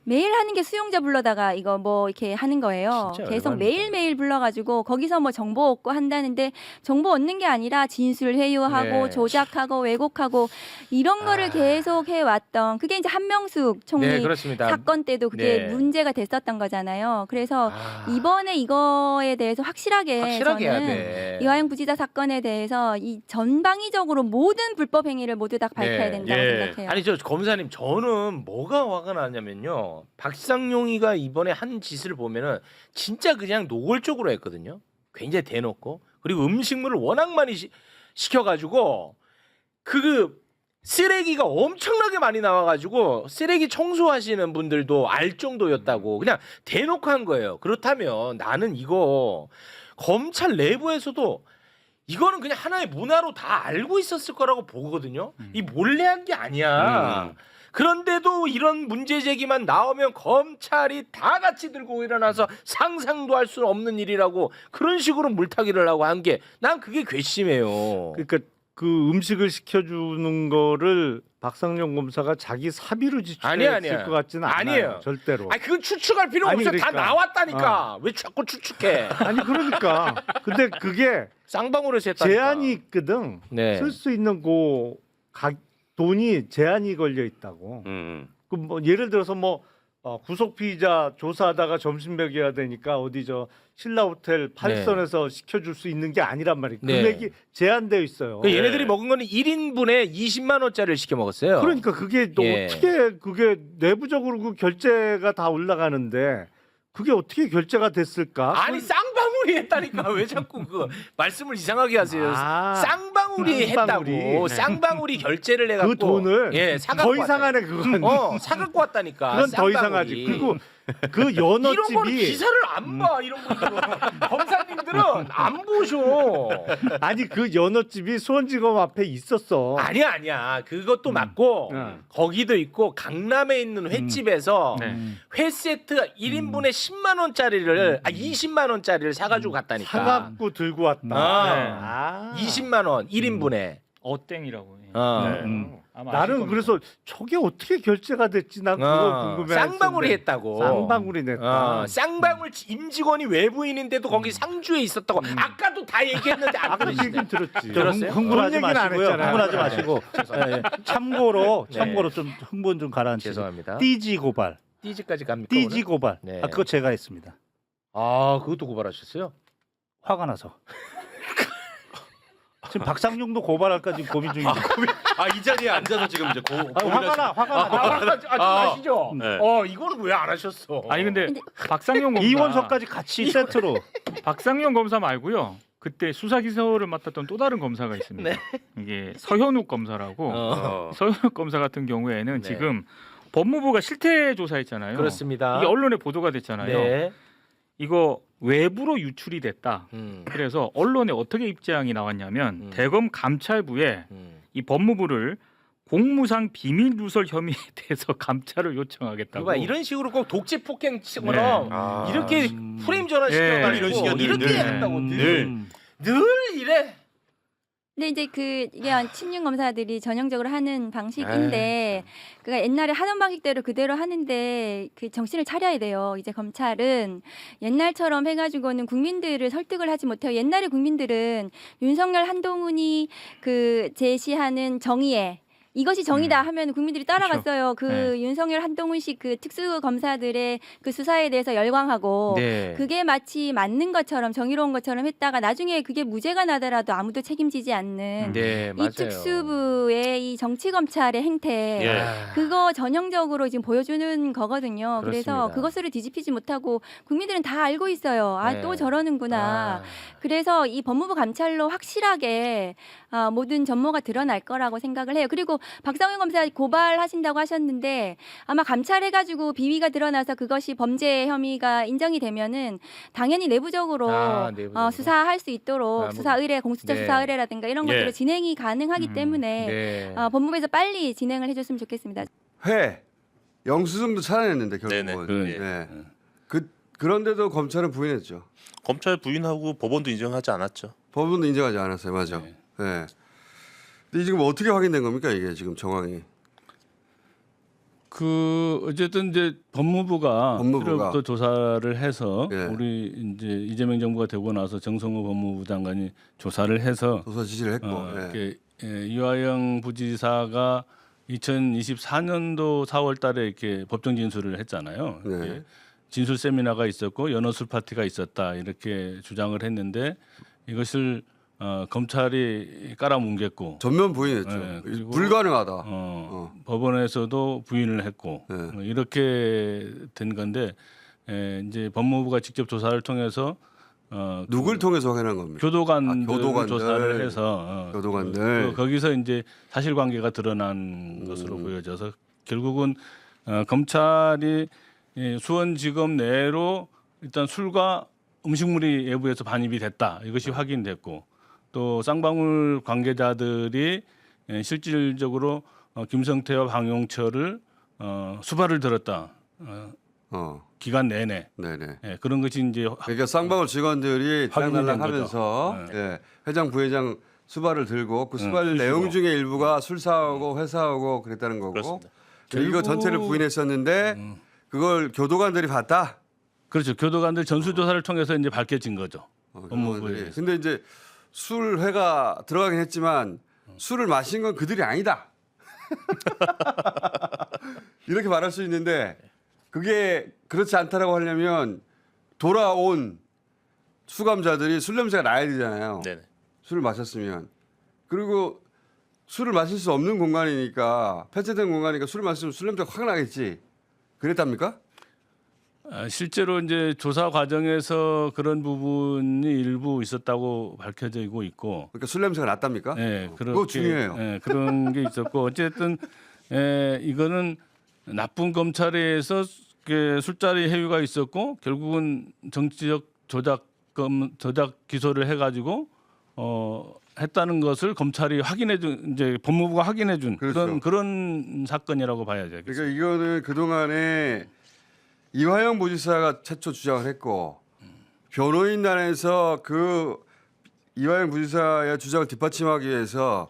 매일 하는 게 수용자 불러다가 이거 뭐 이렇게 하는 거예요. 진짜 계속 열받는다. 매일 불러가지고 거기서 뭐 정보 얻고 한다는데 정보 얻는 게 아니라 진술 회유하고 네. 조작하고 왜곡하고 이런 거를 계속 해왔던 그게 이제 한명숙 총리 네, 그렇습니다. 사건 때도 그게 네. 문제가 됐었던 거잖아요. 그래서 이번에 이거에 대해서 확실하게 해야 저는 돼. 이화영 부지사 사건에 대해서 이 전방위적으로 모든 불법 행위를 모두 다 밝혀야 된다고 생각해요. 아니 저 검사님 저는 뭐가 화가 나냐면요. 박상용이가 이번에 한 짓을 보면은 진짜 그냥 노골적으로 했거든요. 굉장히 대놓고 그리고 음식물을 워낙 많이 시켜가지고 그 쓰레기가 엄청나게 많이 나와가지고 쓰레기 청소하시는 분들도 알 정도였다고 그냥 대놓고 한 거예요. 그렇다면 나는 이거 검찰 내부에서도 이거는 그냥 하나의 문화로 다 알고 있었을 거라고 보거든요. 이 몰래 한 게 아니야. 그런데도 이런 문제 제기만 나오면 검찰이 다 같이 들고 일어나서 상상도 할 수 없는 일이라고 그런 식으로 물타기를 하고 한 게 난 그게 괘씸해요. 그러니까 그 음식을 시켜주는 거를 박상용 검사가 자기 사비로 지출했을 것 같지는 않아요. 아니에요. 절대로. 아니 그건 추측할 필요 아니, 없어. 다 그러니까. 나왔다니까. 왜 자꾸 추측해? 아니 그러니까. 근데 그게 쌍방울에서 했다니까. 제한이 있거든. 네. 쓸 수 있는 돈이 제한이 걸려 있다고. 그 뭐 예를 들어서 뭐 구속 피의자 조사하다가 점심 먹여야 되니까 어디 저 신라 호텔 8선에서 시켜줄 수 있는 게 아니란 말이에요. 네. 금액이 제한되어 있어요. 그 얘네들이 먹은 거는 1인분에 20만 원짜리를 시켜 먹었어요. 그러니까 그게 또 예. 어떻게 그게 내부적으로 그 결제가 다 올라가는데 그게 어떻게 결제가 됐을까? 아니 쌍방울이 했다니까 왜 자꾸 그 말씀을 이상하게 하세요? 아. 쌍방울 쌍방울이 했다고. 쌍방울이 결제를 해갖고 그 돈을 예, 사갖고 더 이상하네 그건. 사갖고 왔다니까. 그건 더 이상하지. 그리고 그 이런 거는 연어집이 기사를 안 봐. 이런 분들은 검사님들은 안 보셔. 아니 그 연어집이 수원지검 앞에 있었어. 아니야. 그것도 맞고 거기도 있고 강남에 있는 횟집에서 네. 회 세트가 1인분에 10만 원짜리를 20만 원짜리를 사가지고 갔다니까. 사갖고 들고 왔다. 아. 20만 원 1인분에. 어땡이라고. 예. 아마 아실 나는 겁니다. 그래서 저게 어떻게 결제가 됐지 난 그거 궁금해. 쌍방울이 했다고. 쌍방울이 냈다. 쌍방울 임직원이 외부인인데도 거기 상주에 있었다고. 아까도 다 얘기했는데 안 아까 들으시네. 얘기는 들었지. 들었어요? 흥분하지 마시고요. 흥분하지 마시고 참고로 네. 참고로 좀 흥분 좀 가라앉히고 죄송합니다. 띠지 고발, 띠지까지 갑니까? 띠지 오늘? 고발. 네. 그거 제가 했습니다. 아 그것도 고발하셨어요? 화가 나서. 지금 박상용도 고발할까 지금 고민 중입니다. 이 자리에 앉아서 지금 이제 화가 나. 좀 아시죠? 네. 이거는 왜 안 하셨어? 아니 근데 박상용 검사 이원석까지 같이 세트로. 박상용 검사 말고요. 그때 수사 기소를 맡았던 또 다른 검사가 있습니다. 네. 이게 서현욱 검사라고. 서현욱 검사 같은 경우에는 네. 지금 법무부가 실태 조사했잖아요. 그렇습니다. 이게 언론에 보도가 됐잖아요. 네. 이거 외부로 유출이 됐다. 그래서 언론에 어떻게 입장이 나왔냐면 대검 감찰부에 이 법무부를 공무상 비밀 누설 혐의에 대해서 감찰을 요청하겠다고. 그봐 이런 식으로 꼭 독재 폭행처럼 이렇게 프레임 전환시켜가지고 이런 식이야, 늘, 이렇게 늘. 한다고 늘 이래. 근데 이제 이게 친윤 검사들이 전형적으로 하는 방식인데, 그러니까 옛날에 하던 방식대로 그대로 하는데 그 정신을 차려야 돼요. 이제 검찰은 옛날처럼 해가지고는 국민들을 설득을 하지 못해요. 옛날에 국민들은 윤석열, 한동훈이 그 제시하는 정의에 이것이 정의다 하면 국민들이 따라갔어요. 그 윤석열, 한동훈식 그 특수 검사들의 그 수사에 대해서 열광하고 그게 마치 맞는 것처럼 정의로운 것처럼 했다가 나중에 그게 무죄가 나더라도 아무도 책임지지 않는 이 특수부의 이 정치 검찰의 행태 그거 전형적으로 지금 보여주는 거거든요. 그래서 그렇습니다. 그것을 뒤집히지 못하고 국민들은 다 알고 있어요. 네. 또 저러는구나. 그래서 이 법무부 감찰로 확실하게 모든 전모가 드러날 거라고 생각을 해요. 그리고 박상훈 검사 고발하신다고 하셨는데 아마 감찰해가지고 비위가 드러나서 그것이 범죄 혐의가 인정이 되면은 당연히 내부적으로 수사할 수 있도록 수사 의뢰, 공수처 수사 의뢰라든가 이런 것들로 진행이 가능하기 때문에 법무부에서 빨리 진행을 해줬으면 좋겠습니다. 회 영수증도 찾아냈는데 결국은. 네네. 그런데도 검찰은 부인했죠. 검찰 부인하고 법원도 인정하지 않았죠. 법원도 인정하지 않았어요. 맞아. 네. 근데 지금 어떻게 확인된 겁니까 이게 지금 정황이? 어쨌든 이제 법무부가 1월부터 조사를 해서 우리 이제 이재명 정부가 되고 나서 정성호 법무부 장관이 조사를 해서 조사 지시를 했고 이렇게 이화영 부지사가 2024년도 4월달에 이렇게 법정 진술을 했잖아요. 이렇게 진술 세미나가 있었고 연어술 파티가 있었다 이렇게 주장을 했는데 이것을 검찰이 깔아뭉갰고 전면 부인했죠. 불가능하다. 법원에서도 부인을 했고 이렇게 된 건데 이제 법무부가 직접 조사를 통해서 누굴 통해서 확인한 겁니까? 교도관들 조사를 해서 교도관들 거기서 이제 사실관계가 드러난 것으로 보여져서 결국은 검찰이 수원지검 내로 일단 술과 음식물이 외부에서 반입이 됐다 이것이 확인됐고 또 쌍방울 관계자들이 실질적으로 김성태와 방용철을 수발을 들었다 기간 내내 그런 것이 이제 그러니까 쌍방울 직원들이 들락날락하면서 회장 부회장 수발을 들고 그 수발 내용 중에 일부가 술 사오고 회 사오고 그랬다는 거고 그렇습니다. 이거 전체를 부인했었는데 그걸 교도관들이 봤다. 그렇죠. 교도관들 전수조사를 통해서 이제 밝혀진 거죠. 법무부에. 근데 이제 술회가 들어가긴 했지만 술을 마신 건 그들이 아니다. 이렇게 말할 수 있는데 그게 그렇지 않다라고 하려면 돌아온 수감자들이 술 냄새가 나야 되잖아요. 네네. 술을 마셨으면. 그리고 술을 마실 수 없는 공간이니까 폐쇄된 공간이니까 술을 마시면 술 냄새가 확 나겠지. 그랬답니까? 실제로 이제 조사 과정에서 그런 부분이 일부 있었다고 밝혀지고 있고. 그러니까 술 냄새가 났답니까? 네, 그거 중요해요. 네, 그런 게 있었고 어쨌든 이거는 나쁜 검찰에 의해서 술자리 해유가 있었고 결국은 정치적 조작 기소를 해가지고 했다는 것을 검찰이 확인해준 이제 법무부가 확인해준 그렇죠. 그런 사건이라고 봐야죠. 그러니까 이거는 그 동안에 이화영 부지사가 최초 주장을 했고 변호인단에서 그 이화영 부지사의 주장을 뒷받침하기 위해서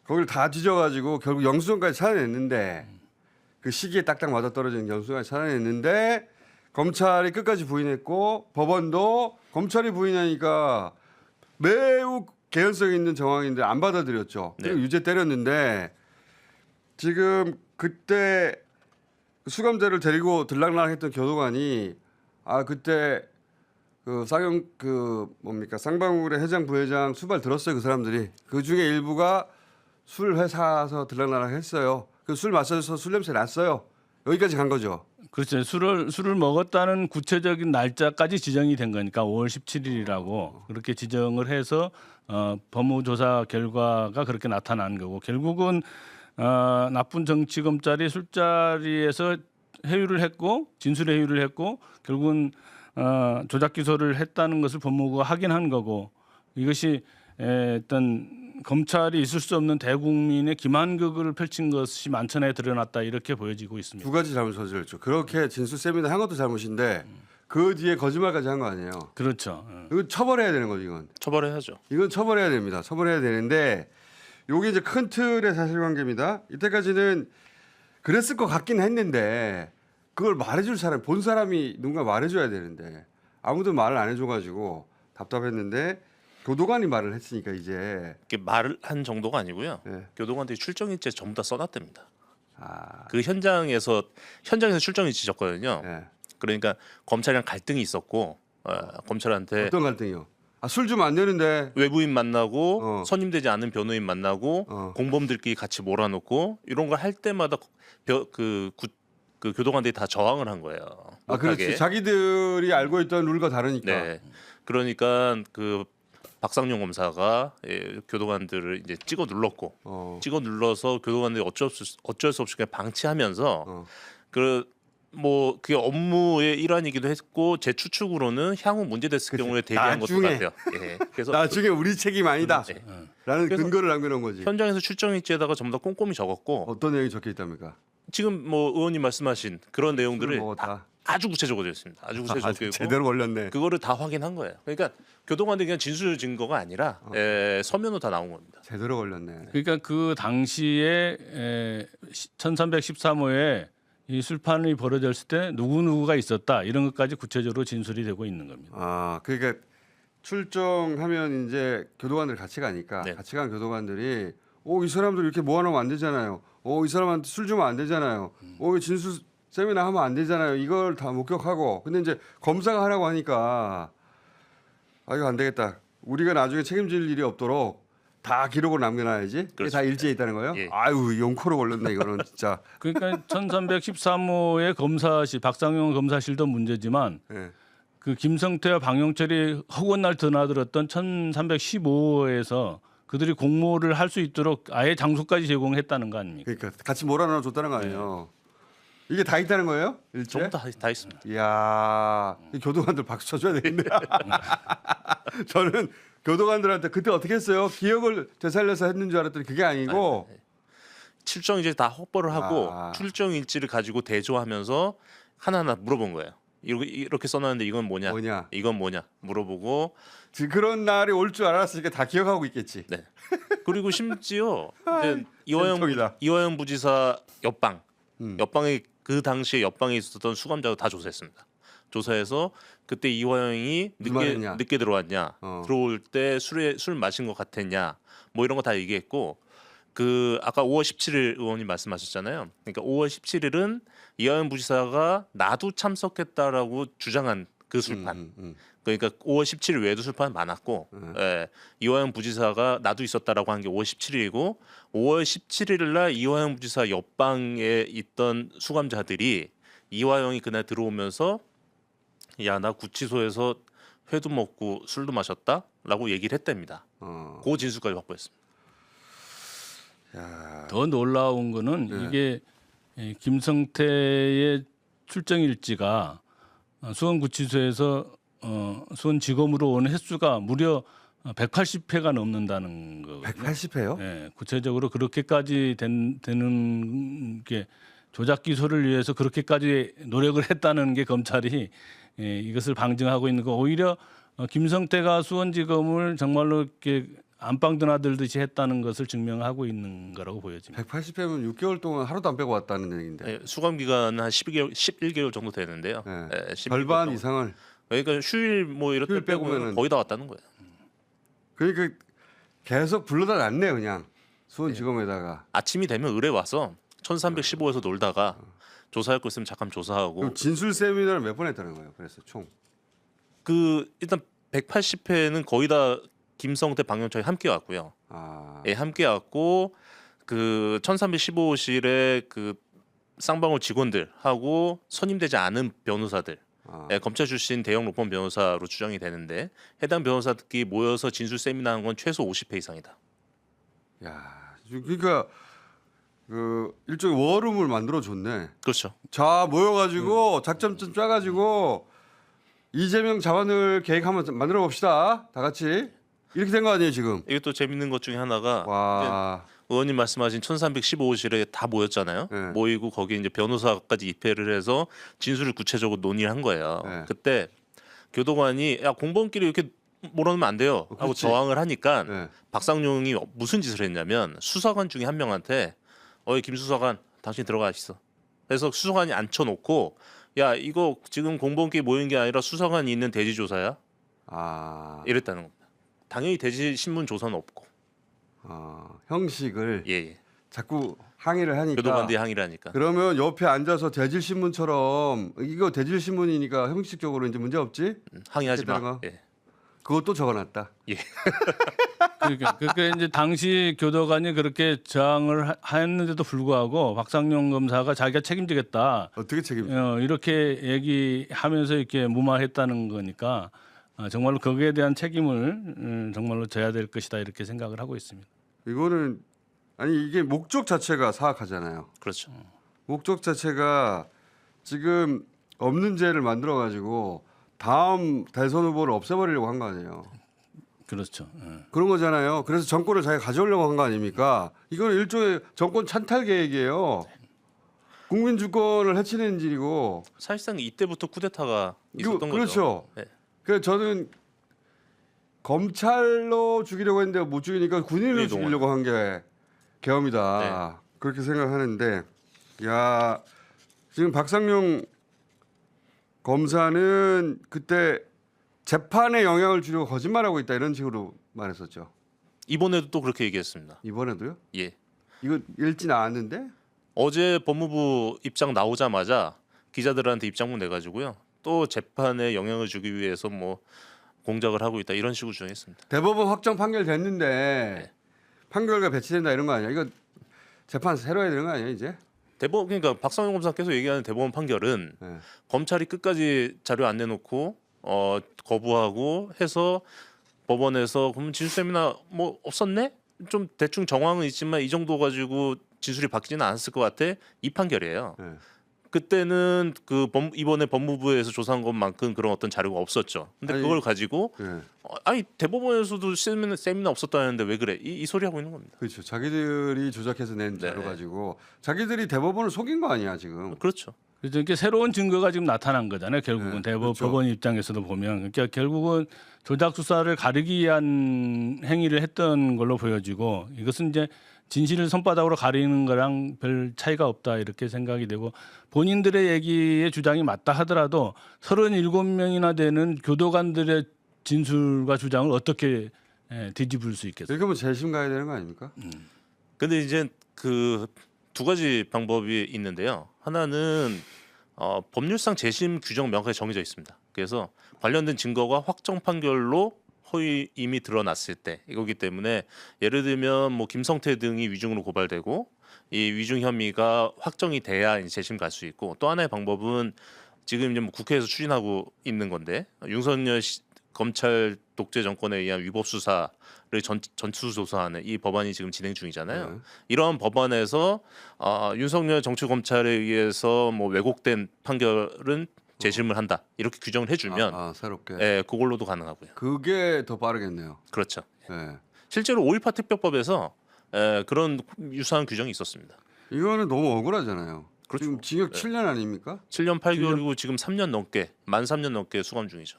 거기를 다 뒤져가지고 결국 영수증까지 찾아냈는데 그 시기에 딱딱 맞아떨어지는 영수증까지 찾아냈는데 검찰이 끝까지 부인했고 법원도 검찰이 부인하니까 매우 개연성 있는 정황인데 안 받아들였죠. 그리고 유죄 때렸는데 지금 그때 수감자를 데리고 들락날락했던 교도관이 그때 그 쌍방울의 회장 부회장 수발 들었어요. 그 사람들이 그 중에 일부가 술 회사에서 들락날락했어요. 그 술 마셔서 술 냄새 났어요. 여기까지 간 거죠. 그렇죠. 술을 먹었다는 구체적인 날짜까지 지정이 된 거니까 5월 17일이라고 그렇게 지정을 해서 법무 조사 결과가 그렇게 나타난 거고 결국은 나쁜 정치 검찰이 술자리에서 회유를 했고 진술 회유를 했고 결국은 조작 기소를 했다는 것을 법무부가 확인한 거고 이것이 어떤 검찰이 있을 수 없는 대국민의 기만극을 펼친 것이 만천하에 드러났다 이렇게 보여지고 있습니다. 두 가지 잘못 저질렀죠. 그렇게 진술 세미나 한 것도 잘못인데 그 뒤에 거짓말까지 한 거 아니에요. 그렇죠. 이건 처벌해야 되는 거죠. 이건 처벌해야죠. 이건 처벌해야 됩니다. 처벌해야 되는데 요게 이제 큰 틀의 사실관계입니다. 이때까지는 그랬을 것 같긴 했는데 그걸 말해줄 사람 본 사람이 누군가 말해줘야 되는데 아무도 말을 안 해줘가지고 답답했는데 교도관이 말을 했으니까 이제 말을 한 정도가 아니고요. 네. 교도관들이 출정일지 전부 다 써놨답니다. 그 현장에서 출정일지 적거든요. 네. 그러니까 검찰이랑 갈등이 있었고 검찰한테 어떤 갈등이요? 술 주면 안 되는데 외부인 만나고 선임되지 않은 변호인 만나고 공범들끼리 같이 몰아놓고 이런 걸 할 때마다 그 교도관들이 다 저항을 한 거예요. 그렇지. 자기들이 알고 있던 룰과 다르니까. 네. 그러니까 그 박상용 검사가 교도관들을 이제 찍어 눌렀고 찍어 눌러서 교도관들이 어쩔 수 없이 그냥 방치하면서 그게 업무의 일환이기도 했고 제 추측으로는 향후 문제됐을 경우에 대비한 것도 같아요. 예. 그래서 나중에 우리 책임 아니다. 라는 근거를 남겨놓은 거지. 현장에서 출정일지에다가 전부 다 꼼꼼히 적었고 어떤 내용이 적혀 있답니까? 지금 의원님 말씀하신 그런 내용들을 다 아주 구체적으로 되어 있습니다. 아주 구체적으로 되어 있고 제대로 걸렸네. 그거를 다 확인한 거예요. 그러니까 교도관들이 그냥 진술 증거가 아니라 서면으로 다 나온 겁니다. 제대로 걸렸네. 그러니까 그 당시에 1313호에 이 술판이 벌어졌을 때 누구가 있었다 이런 것까지 구체적으로 진술이 되고 있는 겁니다. 그러니까 출정하면 이제 교도관들 같이 가니까 같이 간 교도관들이 이 사람들 이렇게 모아놓으면 안 되잖아요. 이 사람한테 술 주면 안 되잖아요. 진술 세미나 하면 안 되잖아요. 이걸 다 목격하고 근데 이제 검사가 하라고 하니까 이거 안 되겠다. 우리가 나중에 책임질 일이 없도록 다 기록을 남겨놔야지. 그게 다 일지에 있다는 거예요? 예. 아유 용코로 걸렸네 이거는 진짜. 그러니까 1313호의 검사실 박상용 검사실도 문제지만 그 김성태와 방영철이 허구한 날 드나들었던 1315호에서 그들이 공모를 할 수 있도록 아예 장소까지 제공했다는 거 아닙니까? 그러니까 같이 몰아넣어 줬다는 거 아니에요. 이게 다 있다는 거예요? 일체? 전부 다 있습니다. 이야, 이 교도관들 박수 쳐줘야 되겠네. 저는 교도관들한테 그때 어떻게 했어요? 기억을 되살려서 했는 줄 알았더니 그게 아니고 출정일지 다 확보를 하고 출정일지를 가지고 대조하면서 하나하나 물어본 거예요. 이렇게 써놨는데 이건 뭐냐? 이건 뭐냐? 물어보고 그런 날이 올 줄 알았으니까 다 기억하고 있겠지. 네. 그리고 심지어 이화영 부지사 옆방에 그 당시에 옆방에 있었던 수감자도 다 조사했습니다. 조사해서 그때 이화영이 늦게 들어왔냐, 들어올 때 술 마신 것 같았냐, 뭐 이런 거 다 얘기했고 그 아까 5월 17일 의원님 말씀하셨잖아요. 그러니까 5월 17일은 이화영 부지사가 나도 참석했다라고 주장한 그 술판. 그러니까 5월 17일 외에도 술판은 많았고 이화영 부지사가 나도 있었다라고 한 게 5월 17일이고 5월 17일 날 이화영 부지사 옆방에 있던 수감자들이 이화영이 그날 들어오면서 야, 나 구치소에서 회도 먹고 술도 마셨다라고 얘기를 했답니다. 그 진술까지 확보했습니다. 더 놀라운 거는 네. 이게 김성태의 출정 일지가 수원구치소에서 수원지검으로 온 횟수가 무려 180회가 넘는다는 거. 180회요? 네, 구체적으로 그렇게까지 되는 게 조작 기소를 위해서 그렇게까지 노력을 했다는 게 검찰이 이것을 방증하고 있는 거. 오히려 김성태가 수원지검을 정말로 이렇게 안방 드나들듯이 했다는 것을 증명하고 있는 거라고 보여집니다. 180회면 6개월 동안 하루도 안 빼고 왔다는 얘기인데. 네, 수감 기간은 한 11개월 정도 되는데요. 네. 11개월 절반 동안. 이상을. 그러니까 휴일 뭐 이럴 때 휴일 빼고는 빼고면은. 거의 다 왔다는 거예요. 그러니까 계속 불러다 놨네 그냥 수원지검에다가. 아침이 되면 을에 와서 1315에서 놀다가 조사할 거 있으면 잠깐 조사하고. 그럼 진술 세미나를 몇 번 했다는 거예요? 그래서 총. 그 일단 180회는 거의 다 김성태, 박영철이 함께 왔고요. 예, 함께 왔고 그 1315실의 그 쌍방울 직원들하고 선임되지 않은 변호사들, 예, 검찰 출신 대형 로펌 변호사로 추정이 되는데 해당 변호사들끼리 모여서 진술 세미나한 건 최소 50회 이상이다. 야, 그러니까 그 일종의 워룸을 만들어 줬네. 그렇죠. 자 모여가지고 작전 좀 짜가지고 이재명 잡아넣을 계획 한번 만들어 봅시다. 다 같이 이렇게 된 거 아니에요 지금? 이게 또 재밌는 것 중에 하나가 와. 의원님 말씀하신 1315실에 다 모였잖아요. 네. 모이고 거기에 이제 변호사까지 입회를 해서 진술을 구체적으로 논의를 한 거예요. 네. 그때 교도관이 야 공범끼리 이렇게 몰아넣으면 안 돼요 하고 그렇지. 저항을 하니까 네. 박상용이 무슨 짓을 했냐면 수사관 중에 한 명한테 어이 김수사관 당신 들어가시어. 그래서 수사관이 앉혀놓고 야 이거 지금 공범끼리 모인 게 아니라 수사관이 있는 대지 조사야. 이랬다는 겁니다. 당연히 대지 신문 조사는 없고. 형식을 예. 자꾸 항의를 하니까. 교도관들이 항의를 하니까. 그러면 옆에 앉아서 대질 신문처럼 이거 대질 신문이니까 형식적으로 이제 문제 없지? 항의하지 마. 거? 예. 그것도 적어놨다. 예. 그러니까 이제 당시 교도관이 그렇게 저항을 했는데도 불구하고 박상용 검사가 자기가 책임지겠다. 어떻게 책임? 이렇게 얘기하면서 이렇게 무마했다는 거니까 정말로 거기에 대한 책임을 정말로 져야 될 것이다 이렇게 생각을 하고 있습니다. 이거는 아니 이게 목적 자체가 사악하잖아요. 그렇죠. 목적 자체가 지금 없는 죄를 만들어 가지고 다음 대선 후보를 없애버리려고 한 거 아니에요. 그렇죠. 그런 거잖아요. 그래서 정권을 자기가 가져오려고 한 거 아닙니까? 이건 일종의 정권 찬탈 계획이에요. 국민 주권을 해치는 일이고. 사실상 이때부터 쿠데타가 있었던 거죠. 그렇죠. 네. 그래서 저는 검찰로 죽이려고 했는데 못 죽이니까 군인으로 죽이려고 한 게 계엄이다. 네. 그렇게 생각하는데, 야 지금 박상용 검사는 그때 재판에 영향을 주려고 거짓말하고 있다 이런 식으로 말했었죠. 이번에도 또 그렇게 얘기했습니다. 이번에도요? 예. 이거 읽지 나왔는데? 어제 법무부 입장 나오자마자 기자들한테 입장문 내가지고요. 또 재판에 영향을 주기 위해서 뭐 공작을 하고 있다 이런 식으로 주장했습니다. 대법원 확정 판결 됐는데 판결가 배치된다 이런 거 아니야? 이거 재판 새로 해야 되는 거 아니야 이제? 대법원 그러니까 박상용 검사께서 얘기하는 대법원 판결은 검찰이 끝까지 자료 안 내놓고 거부하고 해서 법원에서 그러면 진술 세미나 뭐 없었네? 좀 대충 정황은 있지만 이 정도 가지고 진술이 바뀌지는 않았을 것 같아. 이 판결이에요. 그때는 이번에 법무부에서 조사한 것만큼 그런 어떤 자료가 없었죠. 근데 그걸 가지고 아니 대법원에서도 세미나 없었다는데 왜 그래? 이 소리 하고 있는 겁니다. 그렇죠. 자기들이 조작해서 낸 자료 가지고 자기들이 대법원을 속인 거 아니야 지금? 그렇죠. 그래서 이렇게 새로운 증거가 지금 나타난 거잖아요. 결국은 법원 입장에서도 보면 그러니까 결국은 조작 수사를 가리기 위한 행위를 했던 걸로 보여지고 이것은 이제 진실을 손바닥으로 가리는 거랑 별 차이가 없다 이렇게 생각이 되고 본인들의 얘기의 주장이 맞다 하더라도 37명이나 되는 교도관들의 진술과 주장을 어떻게 뒤집을 수 있겠어요? 그러면 재심 가야 되는 거 아닙니까? 근데 이제 그 두 가지 방법이 있는데요. 하나는 법률상 재심 규정 명확하게 정해져 있습니다. 그래서 관련된 증거가 확정 판결로 허위임이 드러났을 때 이거기 때문에 예를 들면 뭐 김성태 등이 위중으로 고발되고 이 위중 혐의가 확정이 돼야 이제 재심 갈 수 있고 또 하나의 방법은 지금 이제 뭐 국회에서 추진하고 있는 건데 윤석열 검찰 독재 정권에 의한 위법 수사를 전수조사하는 이 법안이 지금 진행 중이잖아요. 이런 법안에서 윤석열 정치 검찰에 의해서 뭐 왜곡된 판결은 재심을한다 이렇게 규정을 해주면 새롭게. 예, 그걸로도 가능하고요. 그게 더 빠르겠네요. 그렇죠. 예. 실제로 5.18 특별법에서 그런 유사한 규정이 있었습니다. 이거는 너무 억울하잖아요. 그렇죠. 지금 징역 7년 아닙니까? 7년 8개월이고 지금 3년 넘게 만 3년 넘게 수감 중이죠.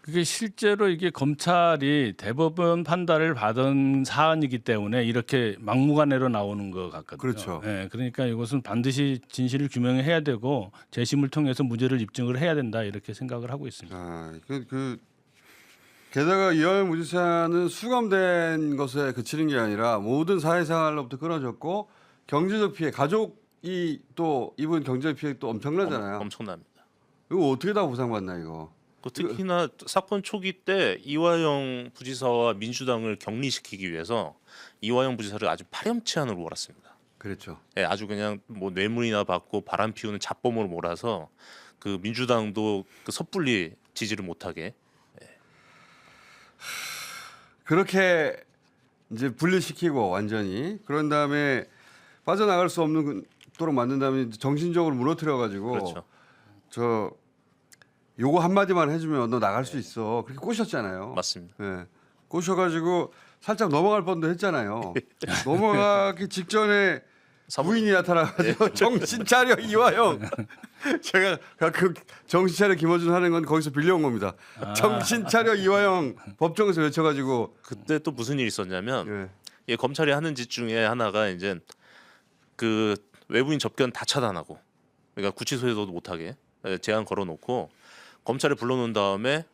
그게 실제로 이게 검찰이 대법원 판단을 받은 사안이기 때문에 이렇게 막무가내로 나오는 것 같거든요. 그렇죠. 예, 그러니까 이것은 반드시 진실을 규명해야 되고 재심을 통해서 무죄를 입증을 해야 된다 이렇게 생각을 하고 있습니다. 게다가 이화영 부지사는 수감된 것에 그치는 게 아니라 모든 사회생활로부터 끊어졌고 경제적 피해, 가족이 또 입은 경제적 피해 또 엄청나잖아요. 엄청납니다. 이거 어떻게 다 보상받나 이거? 특히나 사건 초기 때 이화영 부지사와 민주당을 격리시키기 위해서 이화영 부지사를 아주 파렴치한으로 몰았습니다. 그렇죠. 예, 아주 그냥 뭐 뇌물이나 받고 바람 피우는 잡범으로 몰아서 그 민주당도 그 섣불리 지지를 못하게. 그렇게 이제 분리시키고 완전히 그런 다음에 빠져나갈 수 없는 도로 만든 다음에 정신적으로 무너뜨려 가지고 그렇죠. 저 요거 한마디만 해주면 너 나갈 수 있어. 그렇게 꼬셨잖아요. 맞습니다. 예. 꼬셔가지고 살짝 넘어갈 뻔도 했잖아요. 넘어가기 직전에 부인이 나타나가지고 정신 차려 이화영. 제가 그 정신 차려 김어준 하는 건 거기서 빌려온 겁니다. 정신 차려 이화영 법정에서 외쳐가지고 그때 또 무슨 일이 있었냐면 예, 검찰이 하는 짓 중에 하나가 이제 그 외부인 접견 다 차단하고 그러니까 구치소에서도 못하게 제한 걸어놓고 검찰에 불러놓은 다음에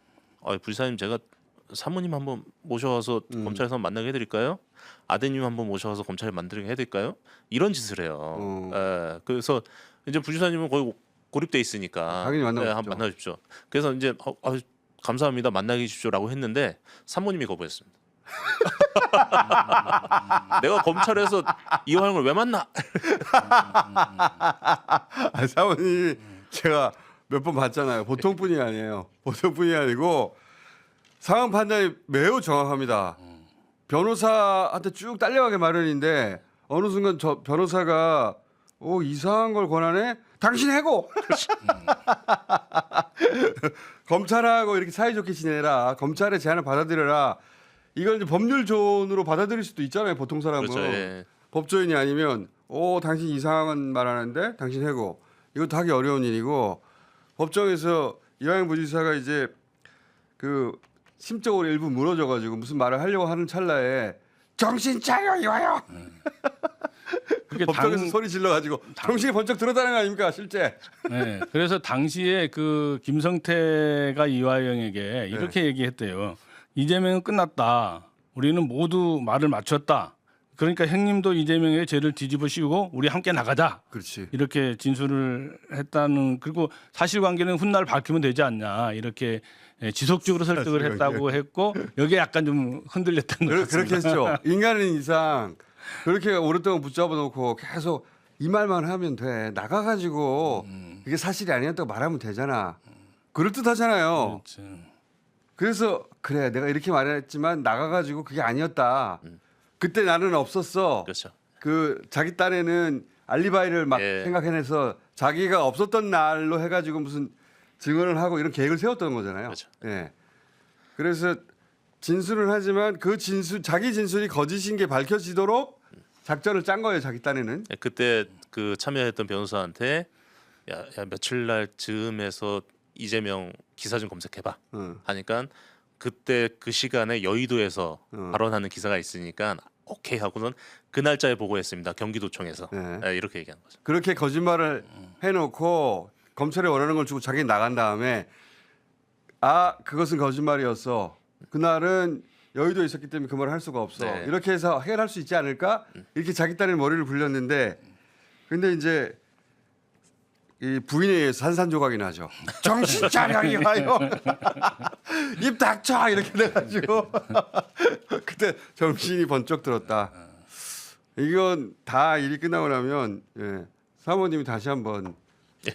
부지사님 제가 사모님 한번 모셔와서 검찰에서 만나게 해드릴까요? 아드님 한번 모셔와서 검찰에 만들게 해드릴까요? 이런 짓을 해요. 예, 그래서 이제 부지사님은 거의 고립돼 있으니까 당연히 만나고 한번 만나주십시오. 그래서 이제 감사합니다 만나게 해주십시오라고 했는데 사모님이 거부했습니다. 내가 검찰에서 이화영을 왜 만나? 사모님이 제가 몇 번 봤잖아요. 보통 분이 아니에요. 보통 분이 아니고 상황 판단이 매우 정확합니다. 변호사한테 쭉 딸려가게 마련인데 어느 순간 저 변호사가 이상한 걸 권하네. 당신 해고. 검찰하고 이렇게 사이좋게 지내라. 검찰의 제안을 받아들여라. 이걸 이제 법률조언으로 받아들일 수도 있잖아요. 보통 사람은. 그렇죠, 예. 법조인이 아니면 당신 이상한 말 하는데 당신 해고. 이것도 하기 어려운 일이고 법정에서 이화영 부지사가 이제 그 심적으로 일부 무너져가지고 무슨 말을 하려고 하는 찰나에 정신 차려 이화영. 법정에서 소리 질러가지고 정신이 번쩍 들었다는 거 아닙니까 실제? 네, 그래서 당시에 그 김성태가 이화영에게 이렇게 얘기했대요. 이재명은 끝났다. 우리는 모두 말을 맞췄다. 그러니까 형님도 이재명의 죄를 뒤집어 씌우고 우리 함께 나가자. 그렇지. 이렇게 진술을 했다는 그리고 사실관계는 훗날 밝히면 되지 않냐 이렇게 지속적으로 설득을 했다고 했고 여기에 약간 좀 흔들렸다는 것 같습니다. 그렇게 했죠. 인간인 이상 그렇게 오랫동안 붙잡아 놓고 계속 이 말만 하면 돼. 나가가지고 이게 사실이 아니었다고 말하면 되잖아. 그럴듯하잖아요. 그렇죠. 그래서 그래 내가 이렇게 말했지만 나가가지고 그게 아니었다. 그때 나는 없었어. 그렇죠. 그 자기 딴에는 알리바이를 막 생각해내서 자기가 없었던 날로 해가지고 무슨 증언을 하고 이런 계획을 세웠던 거잖아요. 그렇죠. 예. 그래서 진술을 하지만 그 자기 진술이 거짓인 게 밝혀지도록 작전을 짠 거예요. 자기 딴에는. 그때 그 참여했던 변호사한테 야 며칠 날 즈음에서 이재명 기사 좀 검색해봐 하니까 그때 그 시간에 여의도에서 발언하는 기사가 있으니까 오케이 하고는 그 날짜에 보고했습니다. 경기도청에서 이렇게 얘기한 거죠. 그렇게 거짓말을 해놓고 검찰이 원하는 걸 주고 자기 나간 다음에 그것은 거짓말이었어. 그날은 여의도에 있었기 때문에 그 말을 할 수가 없어. 이렇게 해서 해결할 수 있지 않을까? 이렇게 자기 딴에 머리를 굴렸는데 근데 이제 이 부인에 의해서 산산조각이 나죠. 정신 차려 이와요. 입 닥쳐 이렇게 돼가지고 그때 정신이 번쩍 들었다. 이건 다 일이 끝나고 나면 사모님이 다시 한번 예.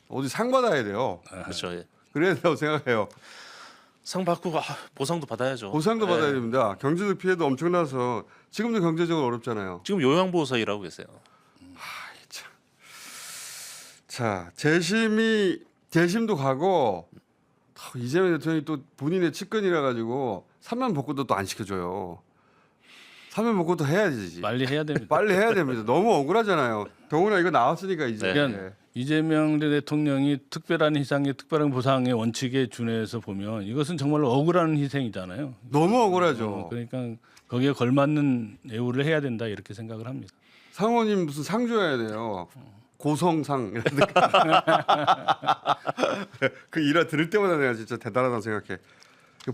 어디 상 받아야 돼요. 그렇죠. 예. 그래야 된다고 생각해요. 상 받고 보상도 받아야죠. 보상도 예. 받아야 됩니다. 경제적 피해도 엄청나서 지금도 경제적으로 어렵잖아요. 지금 요양보호사 일하고 계세요. 자, 재심도 가고 이재명 대통령이 또 본인의 측근이라 가지고 사면 복구도 또 안 시켜줘요. 사면 복구도 해야 되지. 빨리 해야 됩니다. 빨리 해야 됩니다. 너무 억울하잖아요. 더구나 이거 나왔으니까 이제. 그러니까 이재명 대통령이 특별한 희생의 특별한 보상의 원칙에 준해서 보면 이것은 정말로 억울한 희생이잖아요. 너무 억울하죠. 그러니까 거기에 걸맞는 예우를 해야 된다 이렇게 생각을 합니다. 상호님 무슨 상 줘야 돼요. 고성상. 그 일화 들을 때마다 내가 진짜 대단하다고 생각해.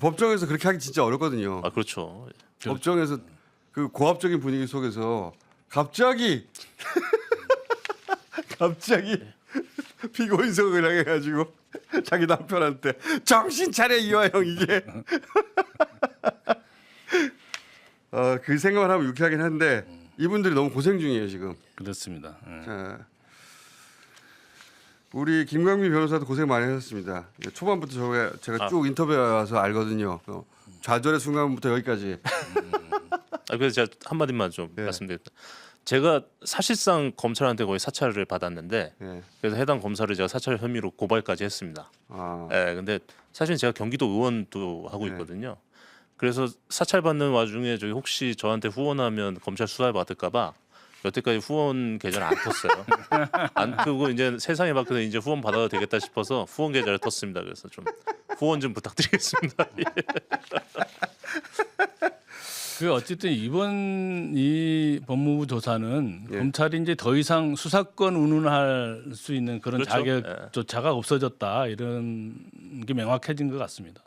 법정에서 그렇게 하기 진짜 어렵거든요. 아 그렇죠. 법정에서 그 고압적인 분위기 속에서 갑자기 피고인석을 해가지고 자기 남편한테 정신 차려 이화영 이게 그 생각을 하면 유쾌하긴 한데 이분들이 너무 고생 중이에요 지금. 그렇습니다. 자, 우리 김광민 변호사도 고생 많이 하셨습니다. 초반부터 제가 쭉 인터뷰해 와서 알거든요. 좌절의 순간부터 여기까지. 그래서 제가 한 마디만 좀 말씀드립니다. 제가 사실상 검찰한테 거의 사찰을 받았는데 그래서 해당 검사를 제가 사찰 혐의로 고발까지 했습니다. 근데 사실 제가 경기도 의원도 하고 있거든요. 그래서 사찰 받는 와중에 저기 혹시 저한테 후원하면 검찰 수사를 받을까봐 여태까지 후원 계좌를 안 텄어요. 안 트고 이제 세상에 밖에서 이제 후원 받아도 되겠다 싶어서 후원 계좌를 텄습니다. 그래서 좀 후원 좀 부탁드리겠습니다. 그 어쨌든 이번 이 법무부 조사는 검찰이 이제 더 이상 수사권 운운할 수 있는 그런 그렇죠. 자격조차가 없어졌다 이런 게 명확해진 것 같습니다.